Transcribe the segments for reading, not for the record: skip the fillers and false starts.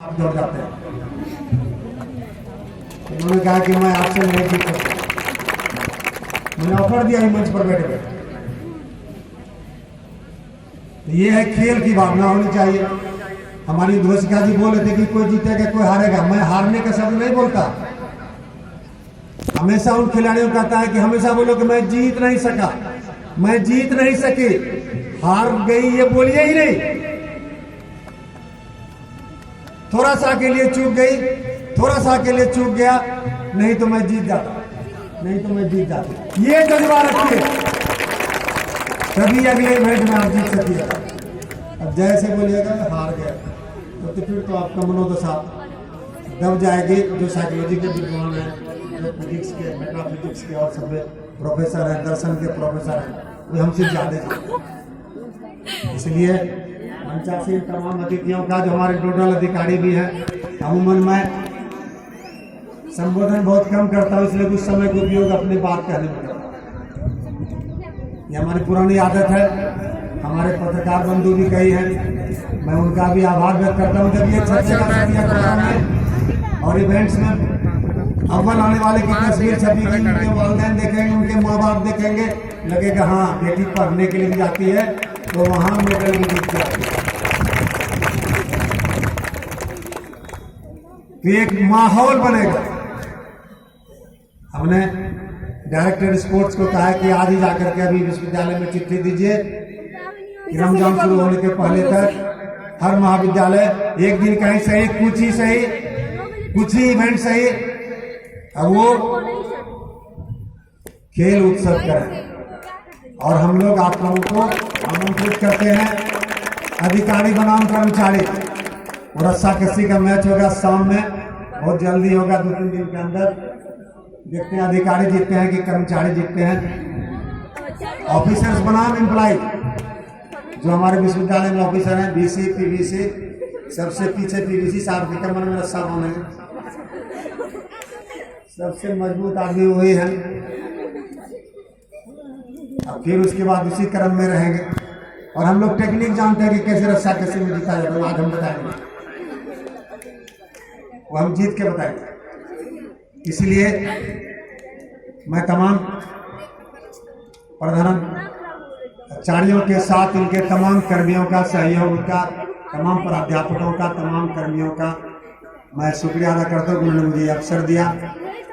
आप दौड़ जाते हैं। उन्होंने कहा कि मैं आपसे नहीं जीत सकता। मैंने ऑफर दिया ही मंच पर बैठे बैठे। ये है खेल की भावना होनी चाहिए। हमारी ध्वजिका जी बोल रहे थे कि कोई जीतेगा कोई हारेगा। मैं हारने का शब्द नहीं बोलता। हमेशा उन खिलाड़ियों का कहता है कि हमेशा बोलो कि मैं जीत नहीं सका, मैं जीत नहीं सकी, हार गई ये बोलिए ही नहीं। थोड़ा सा के लिए चूक गई, थोड़ा सा के लिए चूक गया, नहीं तो मैं जीत जाता, नहीं तो मैं जीत जाता। ये जज्बा रखिए, तभी अगले इवेंट में आप जीत सकिएगा। अब जैसे बोलिएगा हार गया तो फिर तो आपका मनोदशा दब जाएगी। जो साइकोलॉजी के विद्वान हैं, जो फिजिक्स के, मेटाफिजिक्स के और सब प्रोफेसर हैं, दर्शन के प्रोफेसर हैं, वे हमसे ज्यादा जानते। इसलिए मंचासीन तमाम अतिथियों का, जो हमारे नोडल अधिकारी भी हैं, अमूमन मैं संबोधन बहुत कम करता हूँ, इसलिए कुछ समय का उपयोग अपनी बात कहने में करता हूँ। ये हमारी पुरानी आदत है। हमारे पत्रकार बंधु भी कई हैं, मैं उनका भी आभार व्यक्त करता हूँ। जब ये चर्चा में और इवेंट्स में अव्वल आने वाले की तस्वीर छपेगी, उनके वालिदैन देखेंगे, उनके माँ बाप देखेंगे, लगेगा हाँ बेटी पढ़ने के लिए भी जाती है तो वहां मेडल भी जीत जाती है। तो एक माहौल बनेगा। हमने डायरेक्टर स्पोर्ट्स को कहा कि आज ही जाकर के अभी विश्वविद्यालय में चिट्ठी दीजिए कि रमजान शुरू होने के पहले तक हर महाविद्यालय एक दिन कहीं सही, कुछ ही सही, कुछ ही इवेंट सही, अब वो खेल उत्सव करें। और हम लोग आप लोगों को आमंत्रित करते हैं, अधिकारी बनाम कर्मचारी। और रस्सा कस्सी का मैच होगा शाम में, बहुत जल्दी होगा, 2-3 दिन के अंदर। देखते हैं अधिकारी जीतते हैं कि कर्मचारी जीतते हैं। ऑफिसर्स बनाम एम्प्लॉय, जो हमारे विश्वविद्यालय में ऑफिसर हैं, बीसी पीवीसी, सबसे पीछे पीवीसी साहब के कमर में रस्सा बांधेंगे। सबसे मजबूत आदमी वही है। अब फिर उसके बाद उसी क्रम में रहेंगे। और हम लोग टेक्निक जानते हैं कि कैसे रस्सा कस्सी में जीता जाता है, आज हम बताएंगे, वो हम जीत के बताएंगे। इसलिए मैं तमाम प्रधानाचार्यों के साथ इनके तमाम कर्मियों का सहयोग का, तमाम प्राध्यापकों का, तमाम कर्मियों का मैं शुक्रिया अदा करता हूँ। उन्होंने मुझे अवसर दिया।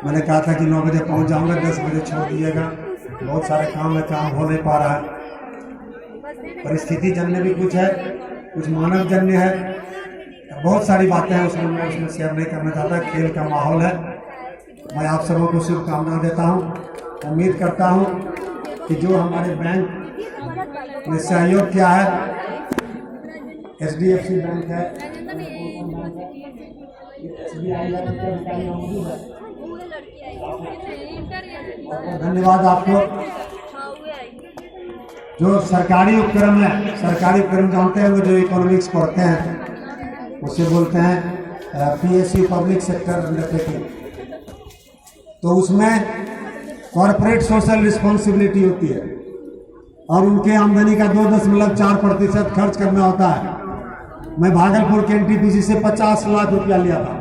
मैंने कहा था कि 9 बजे पहुँच जाऊँगा, 10 बजे छोड़ दीजिएगा, बहुत सारे काम है, काम हो नहीं पा रहा है। परिस्थिति जन्य भी कुछ है, कुछ मानव जन्य है, बहुत सारी बातें हैं, उसमें मैं उसमें शेयर नहीं करना चाहता। खेल का माहौल है। मैं आप सबों को शुभकामनाएं देता हूं। उम्मीद करता हूं कि जो हमारे बैंक ने सहयोग किया है, HDFC बैंक है, SBI है, धन्यवाद आपको। जो सरकारी उपक्रम है, सरकारी उपक्रम जानते हैं, वो जो इकोनॉमिक्स पढ़ते हैं उसे बोलते हैं PSU, पब्लिक सेक्टर अंडरटेकिंग। तो उसमें कॉर्पोरेट सोशल रिस्पॉन्सिबिलिटी होती है और उनके आमदनी का 2.4% खर्च करना होता है। मैं भागलपुर के NTPC से 50 लाख रुपया लिया था।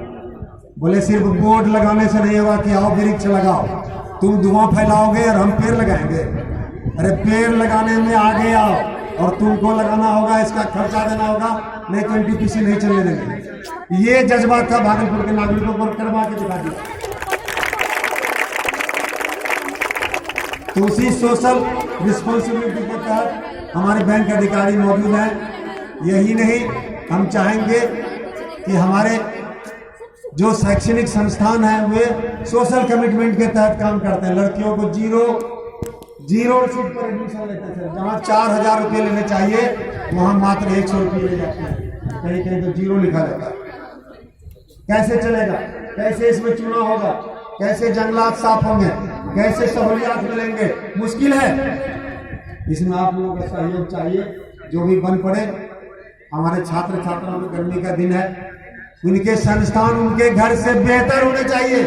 बोले सिर्फ बोर्ड लगाने से नहीं होगा कि आओ वृक्ष लगाओ, तुम धुआं फैलाओगे और हम पेड़ लगाएंगे। अरे पेड़ लगाने में आगे आओ, और तुमको लगाना होगा, इसका खर्चा देना होगा, नहीं तो NTPC नहीं चलने देंगे। ये जज्बा था भागलपुर के नागरिकों को, करवा के दिखा दिया। तो उसी सोशल रिस्पॉन्सिबिलिटी के तहत हमारे बैंक अधिकारी मौजूद हैं। यही नहीं, हम चाहेंगे कि हमारे जो शैक्षणिक संस्थान हैं वे सोशल कमिटमेंट के तहत काम करते हैं। लड़कियों को जीरो सीट पर एडमिशन लेते थे। जहाँ 4,000 रुपये लेने चाहिए वहाँ मात्र 100 रुपये ले जाते हैं। कहीं कहीं तो जीरो लिखा जाता है। कैसे चलेगा? कैसे इसमें चुनाव होगा? कैसे जंगलात साफ होंगे? कैसे सहूलियात मिलेंगे? मुश्किल है। इसमें आप लोगों का सहयोग चाहिए। जो भी बन पड़े, हमारे छात्र छात्राओं को गर्मी का दिन है, उनके संस्थान उनके घर से बेहतर होने चाहिए,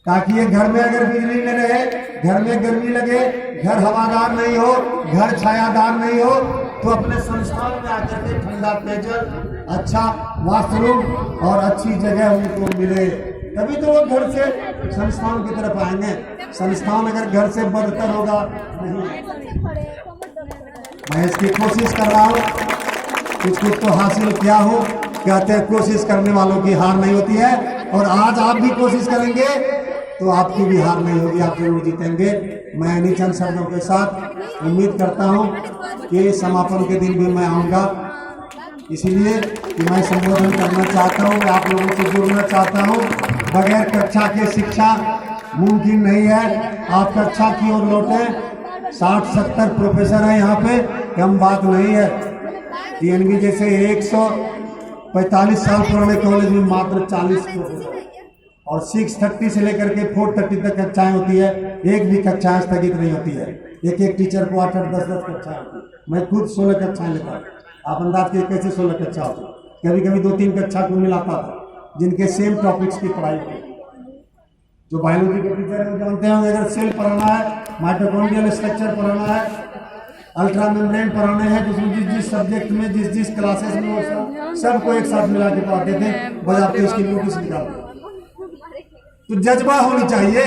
ताकि ये घर में अगर बिजली न रहे, घर में गर्मी लगे, घर हवादार नहीं हो, घर छायादार नहीं हो, तो अपने संस्थान में आकर के ठंडा पेयजल अच्छा वॉशरूम और अच्छी जगह उनको मिले, तभी तो वो घर से संस्थान की तरफ आएंगे। संस्थान अगर घर से बदतर होगा नहीं। मैं इसकी कोशिश कर रहा हूँ, कुछ तो हासिल किया हूँ। कहते हैं कोशिश करने वालों की हार नहीं होती है, और आज आप भी कोशिश करेंगे तो आपकी भी हार नहीं होगी, आप जरूर जीतेंगे। मैं इन्हीं चंद शब्दों के साथ उम्मीद करता हूँ कि समापन के दिन भी मैं आऊँगा, इसलिए कि मैं संबोधन करना चाहता हूँ, आप लोगों से जुड़ना चाहता हूँ। बगैर कक्षा के शिक्षा मुमकिन नहीं है। आप कक्षा की ओर लौटें। 60-70 प्रोफेसर हैं यहाँ पे, कम बात नहीं है। टीएनबी जैसे 145 साल पुराने कॉलेज में मात्र 40 प्रोफेसर, और 630 से लेकर के 430 तक कक्षाएं होती है। एक भी कक्षाएं स्थगित नहीं होती है। एक टीचर को 8-8, 10-10 कक्षाएं होती है। मैं खुद 16 कक्षाएं लेता हूँ। आप अंदाज के कैसे 16 कक्षा होती, कभी कभी 2-3 कक्षा को मिलाता था, जिनके सेम टॉपिक्स की पढ़ाई होती। जो बायोलॉजी के टीचर है जानते हैं, अगर सेल पढ़ाना है, माइटोकॉन्ड्रियल स्ट्रक्चर पढ़ाना है, अल्ट्रा मेम्ब्रेन पढ़ाने हैं, जिस जिस सब्जेक्ट में जिस क्लासेस में वो सबको एक साथ मिला के पढ़ाते थे, बजाते उसकी नोटिस निकालते। तो जज्बा होनी चाहिए।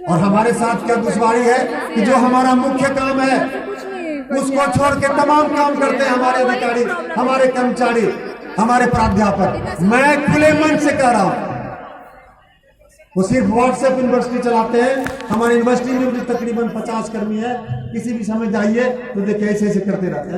और हमारे साथ क्या दुश्वारी है कि जो हमारा मुख्य काम है उसको छोड़ के तमाम काम करते हैं हमारे अधिकारी, हमारे कर्मचारी, हमारे प्राध्यापक। मैं खुले मन से कह रहा हूं, वो सिर्फ व्हाट्सएप यूनिवर्सिटी चलाते हैं। हमारी यूनिवर्सिटी में भी तकरीबन 50 कर्मी है। किसी भी समय जाइए तो देखिए ऐसे क्या करते रहते हैं।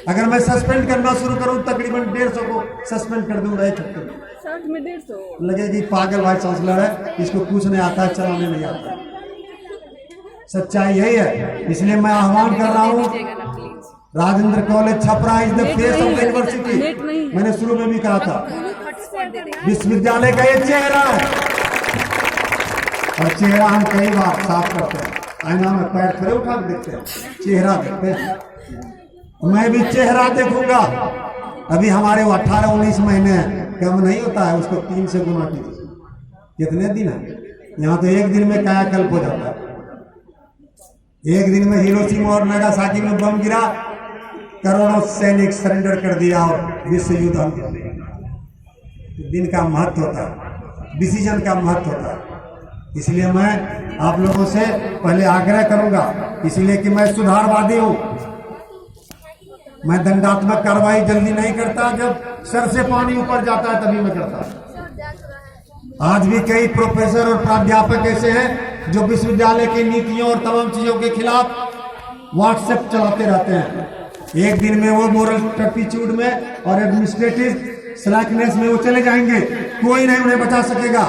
अगर मैं सस्पेंड करना शुरू करूं तकरीबन 150 को सस्पेंड कर दूंगा एक हफ्ते में। 60 में 150 लगेगी पागल वाइस चांसलर है, इसको कुछ नहीं आता है, चलाने नहीं आता है। सच्चाई यही है। इसलिए मैं आह्वान कर रहा हूँ, Rajendra college Chhapra is the face of the university. मैंने शुरू में भी कहा था, विश्वविद्यालय का ये चेहरा है, और चेहरा हम कई बार साफ करते हैं। आईना में पैर खड़े उठा के देखते हैं, चेहरा देखते हैं। मैं भी चेहरा देखूंगा। अभी हमारे 18-19 महीने हैं, कम नहीं होता है, उसको 3 से गुना कीजिए। कितने दिन है यहाँ? तो एक दिन में कायाकल्प हो जाता है। एक दिन में हिरोशिमा और नागासाकी में बम गिरा, करोड़ों सैनिक सरेंडर कर दिया और विश्व युद्ध अंत हो गया। दिन का महत्व होता है, डिसीजन का महत्व होता है। इसलिए मैं आप लोगों से पहले आग्रह करूंगा, इसलिए कि मैं सुधारवादी हूं। मैं दंडात्मक कार्रवाई जल्दी नहीं करता, जब सर से पानी ऊपर जाता है तभी मैं करता। आज भी कई प्रोफेसर और प्राध्यापक ऐसे हैं जो विश्वविद्यालय की नीतियों और तमाम चीजों के खिलाफ व्हाट्सएप चलाते रहते हैं। एक दिन में वो मोरल टर्पिट्यूड में और एडमिनिस्ट्रेटिव स्लैकनेस में वो चले जाएंगे, कोई नहीं उन्हें बचा सकेगा।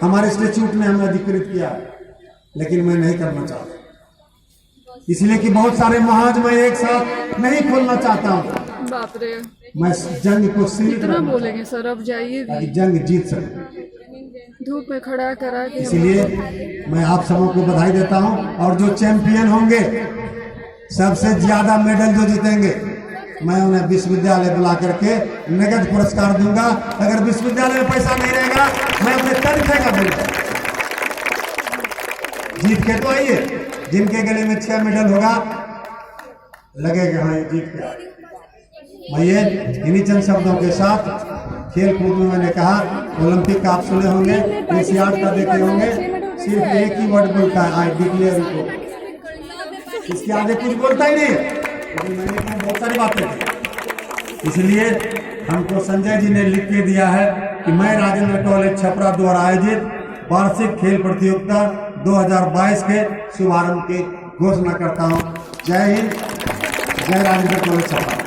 हमारे इंस्टीट्यूट ने हमें अधिकृत किया, लेकिन मैं नहीं करना चाहता, इसलिए कि बहुत सारे महाज मैं एक साथ नहीं खोलना चाहता हूँ। बाप रे, मैं जंग को सीमित कितना बोलेंगे सर, अब जाइए भी। जंग जीत सकते, धूप में खड़ा करा के। इसलिए मैं आप सबों को बधाई देता हूँ। और जो चैंपियन होंगे, सबसे ज्यादा मेडल जो जीतेंगे, मैं उन्हें विश्वविद्यालय बुला करके नगद पुरस्कार दूंगा। अगर विश्वविद्यालय में पैसा नहीं रहेगा, मैं अपने तनख्वाह का दूंगा। जीत के तो आइए, जिनके गले में 6 मेडल होगा, लगेगा हाँ ये जीत के। मैं ये इन्हीं चंद शब्दों के साथ, खेल कूद में मैंने कहा, ओलंपिक का आप सुने होंगे, एशियाड का देखे होंगे, सिर्फ एक ही वर्ड बोलता है, आई डिक्लेयर इट। इसके आगे कुछ बोलता ही नहीं, लेकिन मैंने बहुत सारी बातें की। इसलिए हमको संजय जी ने लिख के दिया है कि मैं राजेंद्र कॉलेज छपरा द्वारा आयोजित वार्षिक खेल प्रतियोगिता 2022 के शुभारंभ की घोषणा करता हूँ। जय हिंद, जय राजेंद्र कॉलेज छपरा।